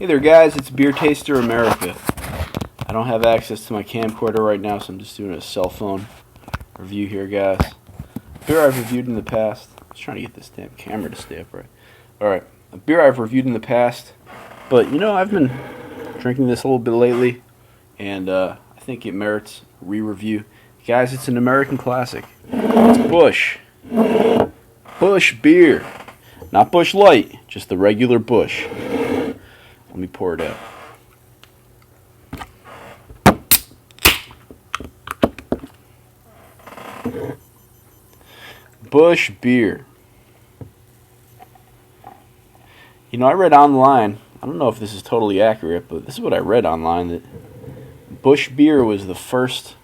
Hey there guys, it's Beer Taster America. I don't have access to my camcorder right now, so I'm just doing a cell phone review here, guys. Beer I've reviewed in the past. I was trying to get this damn camera to stay upright. Alright, a beer I've reviewed in the past, but you know, I've been drinking this a little bit lately, and I think it merits a re-review. Guys, it's an American classic. It's Busch. Busch beer. Not Busch Light, just the regular Busch. Let me pour it out. Busch beer. You know, I read online, I don't know if this is totally accurate, but this is what I read online, that Busch beer was the first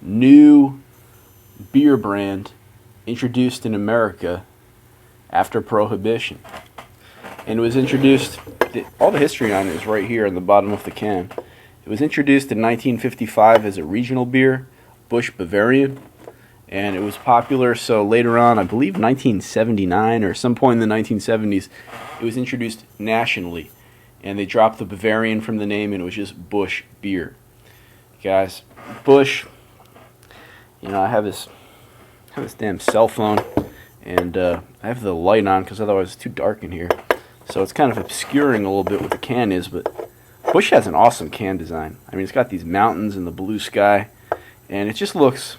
new beer brand introduced in America after Prohibition. And it was introduced, all the history on it is right here on the bottom of the can. It was introduced in 1955 as a regional beer, Busch Bavarian, and it was popular, so later on, I believe 1979 or some point in the 1970s, it was introduced nationally, and they dropped the Bavarian from the name, and it was just Busch beer. Guys, Busch, you know, I have this damn cell phone, and I have the light on because otherwise it's too dark in here. So it's kind of obscuring a little bit what the can is, but Busch has an awesome can design. I mean, it's got these mountains and the blue sky, and it just looks,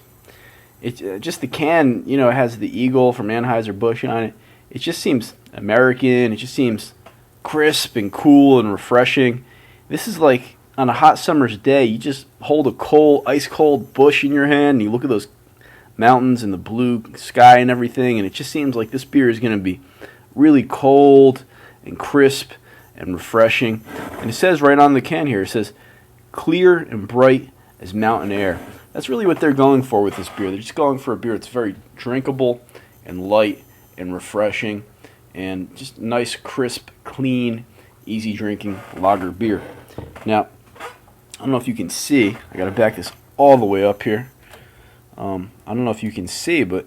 just the can, you know, it has the eagle from Anheuser-Busch on it. It just seems American. It just seems crisp and cool and refreshing. This is like on a hot summer's day, you just hold a cold, ice cold Busch in your hand, and you look at those mountains and the blue sky and everything, and it just seems like this beer is going to be really cold and crisp and refreshing. And it says right on the can here, it says clear and bright as mountain air. That's really what they're going for with this beer. They're just going for a beer that's very drinkable and light and refreshing and just nice, crisp, clean, easy drinking lager beer. Now, I don't know if you can see, I gotta back this all the way up here. I don't know if you can see, but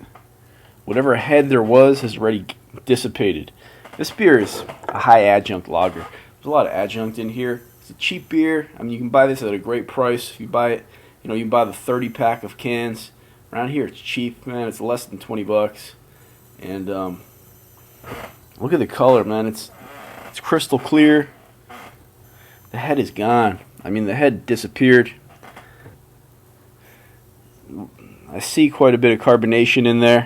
whatever head there was has already dissipated. This beer is a high adjunct lager. There's a lot of adjunct in here. It's a cheap beer. I mean, you can buy this at a great price. If you buy it, you know, you can buy the 30 pack of cans. Around here, it's cheap, man. It's less than 20 bucks. And look at the color, man. It's crystal clear. The head is gone. I mean, the head disappeared. I see quite a bit of carbonation in there.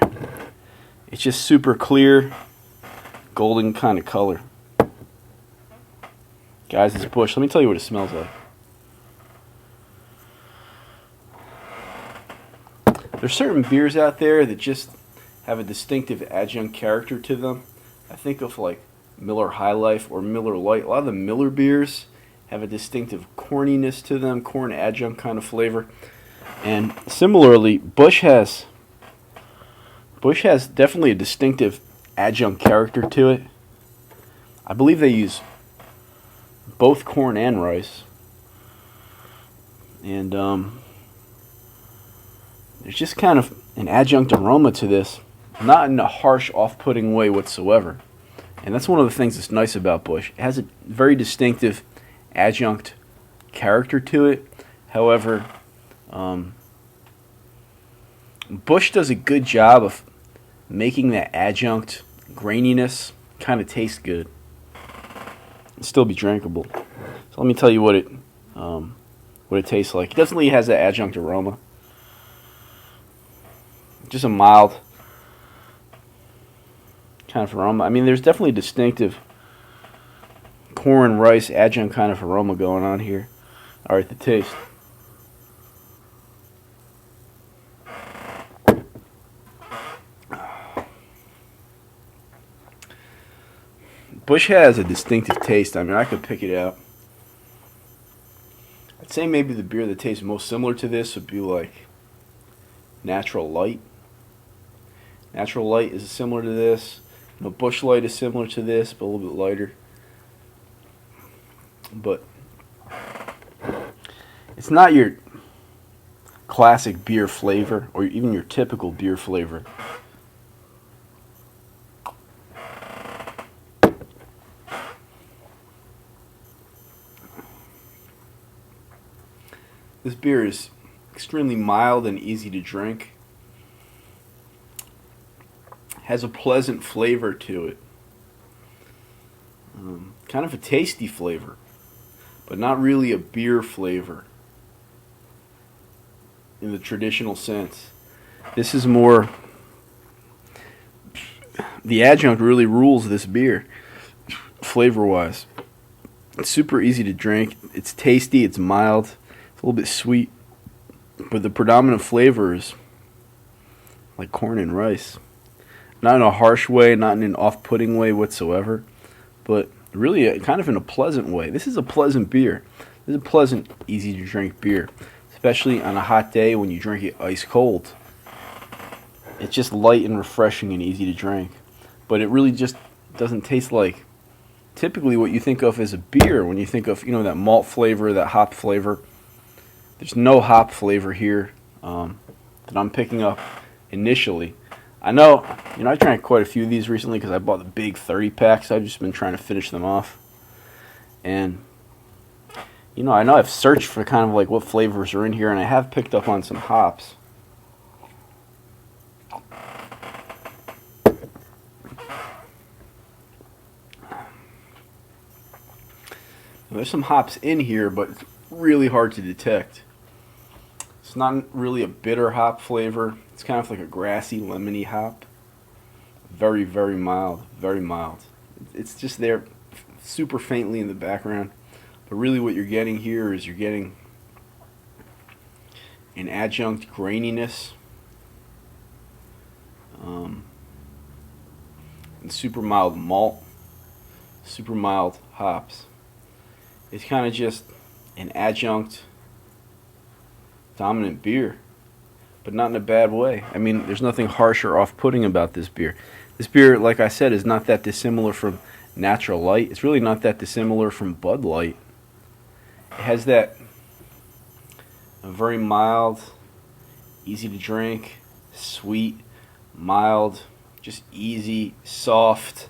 It's just super clear, golden kind of color. Guys, it's Busch. Let me tell you what it smells like. There's certain beers out there that just have a distinctive adjunct character to them. I think of like Miller High Life or Miller Lite. A lot of the Miller beers have a distinctive corniness to them, corn adjunct kind of flavor. And similarly, Busch has definitely a distinctive adjunct character to it. I believe they use both corn and rice. And there's just kind of an adjunct aroma to this, not in a harsh, off-putting way whatsoever. And that's one of the things that's nice about Busch. It has a very distinctive adjunct character to it. However, Busch does a good job of making that adjunct graininess kind of taste good and still be drinkable. So let me tell you what it tastes like. It definitely has that adjunct aroma. Just a mild kind of aroma. I mean, there's definitely a distinctive corn, rice, adjunct kind of aroma going on here. All right, the taste. Busch has a distinctive taste. I mean, I could pick it out. I'd say maybe the beer that tastes most similar to this would be like Natural Light. Natural Light is similar to this. You know, Busch Light is similar to this, but a little bit lighter. But it's not your classic beer flavor or even your typical beer flavor. This beer is extremely mild and easy to drink. Has a pleasant flavor to it. Kind of a tasty flavor, but not really a beer flavor in the traditional sense. This is more, the adjunct really rules this beer flavor wise. It's super easy to drink, it's tasty, it's mild, it's a little bit sweet, but the predominant flavor is like corn and rice. Not in a harsh way, not in an off-putting way whatsoever, but really kind of in a pleasant way. This is a pleasant beer. This is a pleasant, easy to drink beer, especially on a hot day when you drink it ice cold. It's just light and refreshing and easy to drink, but it really just doesn't taste like typically what you think of as a beer when you think of, you know, that malt flavor, that hop flavor. There's no hop flavor here that I'm picking up initially. I know, you know, I drank quite a few of these recently because I bought the big 30 packs. I've just been trying to finish them off. And, you know I've searched for kind of like what flavors are in here, and I have picked up on some hops. There's some hops in here, but it's really hard to detect. It's not really a bitter hop flavor. It's kind of like a grassy, lemony hop. Very, very mild. Very mild. It's just there super faintly in the background. But really what you're getting here is you're getting an adjunct graininess. And super mild malt. Super mild hops. It's kind of just an adjunct dominant beer, but not in a bad way. I mean, there's nothing harsh or off-putting about this beer. This beer, like I said, is not that dissimilar from Natural Light. It's really not that dissimilar from Bud Light. It has that very mild, easy to drink, sweet, mild, just easy, soft,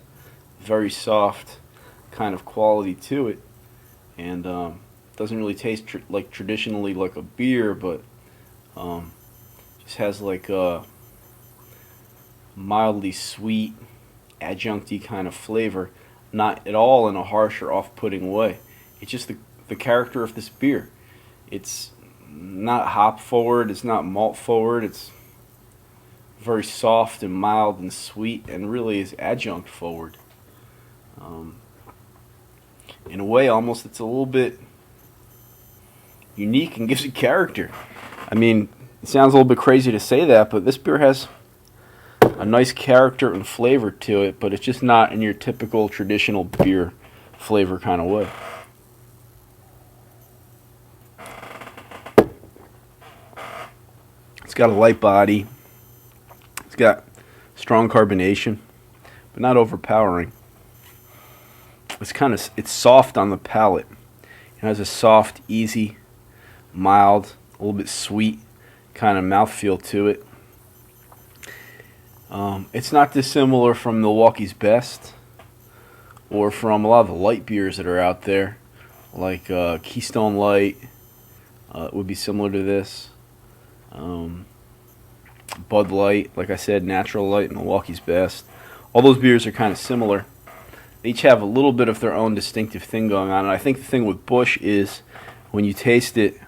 very soft kind of quality to it. And doesn't really taste like traditionally like a beer, but just has like a mildly sweet, adjuncty kind of flavor, not at all in a harsh or off-putting way. It's just the character of this beer. It's not hop forward, it's not malt forward, it's very soft and mild and sweet, and really is adjunct forward. In a way, almost it's a little bit unique and gives it character. I mean, it sounds a little bit crazy to say that, but this beer has a nice character and flavor to it, but it's just not in your typical traditional beer flavor kind of way. It's got a light body. It's got strong carbonation, but not overpowering. It's soft on the palate. It has a soft, easy, mild, a little bit sweet kind of mouthfeel to it. It's not dissimilar from Milwaukee's Best or from a lot of the light beers that are out there, like Keystone Light would be similar to this. Bud Light, like I said, Natural Light, Milwaukee's Best. All those beers are kind of similar. They each have a little bit of their own distinctive thing going on. And I think the thing with Busch is when you taste it,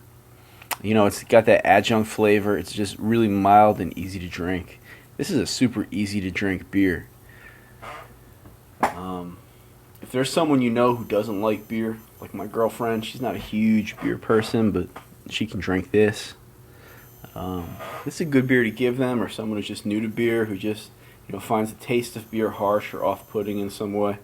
you know, it's got that adjunct flavor. It's just really mild and easy to drink. This is a super easy to drink beer. If there's someone you know who doesn't like beer, like my girlfriend, she's not a huge beer person, but she can drink this. This is a good beer to give them, or someone who's just new to beer, who just, you know, finds the taste of beer harsh or off-putting in some way.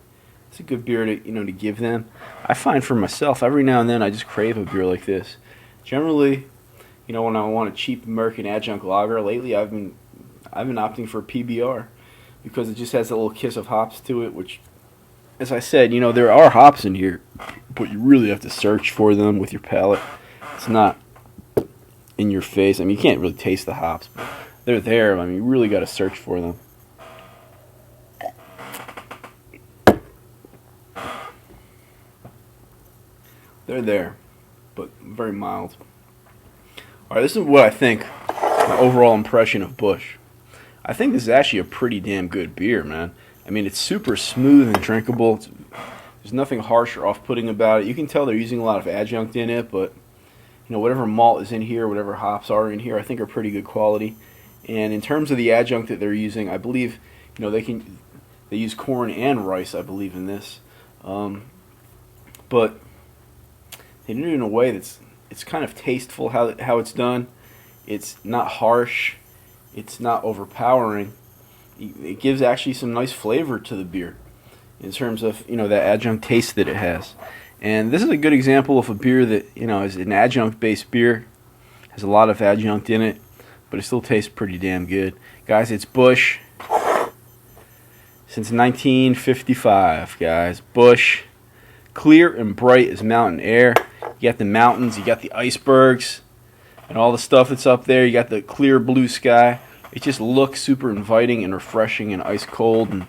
It's a good beer to, you know, to give them. I find for myself, every now and then I just crave a beer like this. Generally, you know, when I want a cheap American adjunct lager, lately I've been opting for PBR because it just has a little kiss of hops to it, which, as I said, you know, there are hops in here, but you really have to search for them with your palate. It's not in your face. I mean, you can't really taste the hops, but they're there. I mean, you really got to search for them. They're there, but very mild. All right, this is what I think. My overall impression of Busch. I think this is actually a pretty damn good beer, man. I mean, it's super smooth and drinkable. There's nothing harsh or off-putting about it. You can tell they're using a lot of adjunct in it, but you know, whatever malt is in here, whatever hops are in here, I think are pretty good quality. And in terms of the adjunct that they're using, I believe, you know, they use corn and rice, I believe, in this. But they do it in a way that's kind of tasteful how it's done. It's not harsh. It's not overpowering. It gives actually some nice flavor to the beer in terms of, you know, that adjunct taste that it has. And this is a good example of a beer that, you know, is an adjunct-based beer. Has a lot of adjunct in it, but it still tastes pretty damn good. Guys, it's Busch. Since 1955, guys. Busch. Clear and bright as mountain air. You got the mountains, you got the icebergs, and all the stuff that's up there. You got the clear blue sky. It just looks super inviting and refreshing and ice cold and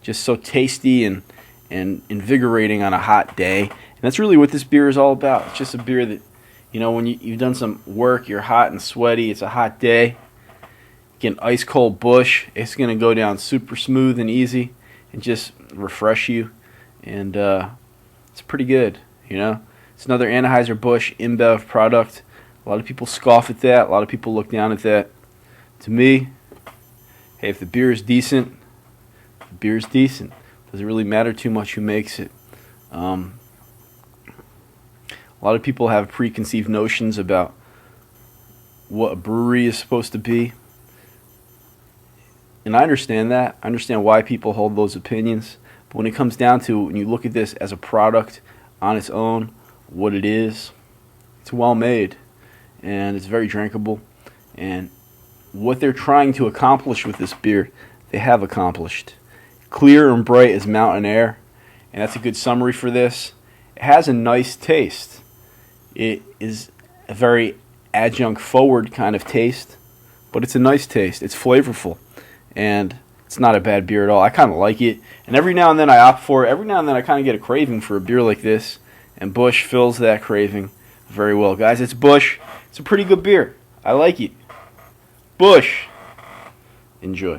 just so tasty and invigorating on a hot day. And that's really what this beer is all about. It's just a beer that, you know, when you've done some work, you're hot and sweaty, it's a hot day, get an ice cold Busch. It's going to go down super smooth and easy and just refresh you. And it's pretty good, you know. It's another Anheuser-Busch InBev product. A lot of people scoff at that. A lot of people look down at that. To me, hey, if the beer is decent, the beer is decent. Doesn't really matter too much who makes it. A lot of people have preconceived notions about what a brewery is supposed to be. And I understand that. I understand why people hold those opinions. But when it comes down to it, when you look at this as a product on its own, what it is, it's well made. And it's very drinkable. And what they're trying to accomplish with this beer, they have accomplished. Clear and bright as mountain air. And that's a good summary for this. It has a nice taste. It is a very adjunct-forward kind of taste. But it's a nice taste. It's flavorful. And it's not a bad beer at all. I kind of like it. And every now and then I opt for it. Every now and then I kind of get a craving for a beer like this. And Busch fills that craving very well. Guys, it's Busch. It's a pretty good beer. I like it. Busch. Enjoy.